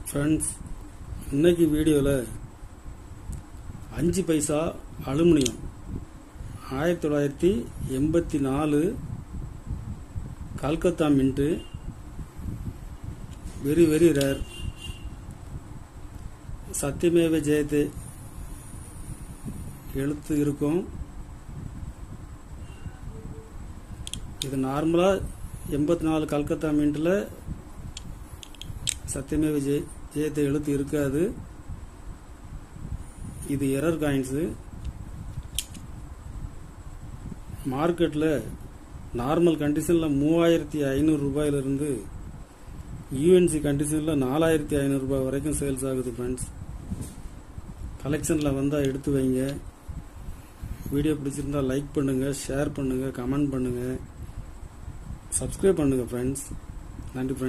Friends, இன்னைக்கு வீடியோவில் 5 paisa aluminium 1984 Calcutta mint, very very rare. சத்தியமேவ ஜெயதே எழுத்து இருக்கும். இது நார்மலாக 84 கல்கத்தா மின்ட்டில் சத்தியமேவ ஜெயதே எழுத்து இருக்காது. இது எரர் காயின்ஸு. மார்க்கெட்டில் நார்மல் கண்டிஷனில் 3500 ரூபாயிலிருந்து யூஎன்சி கண்டிஷனில் 4500 ரூபாய் வரைக்கும் சேல்ஸ் ஆகுது. ஃப்ரெண்ட்ஸ், கலெக்ஷனில் வந்தால் எடுத்து வைங்க. வீடியோ பிடிச்சிருந்தா லைக் பண்ணுங்கள், ஷேர் பண்ணுங்கள், கமெண்ட் பண்ணுங்கள், சப்ஸ்கிரைப் பண்ணுங்கள். ஃப்ரெண்ட்ஸ், நன்றி.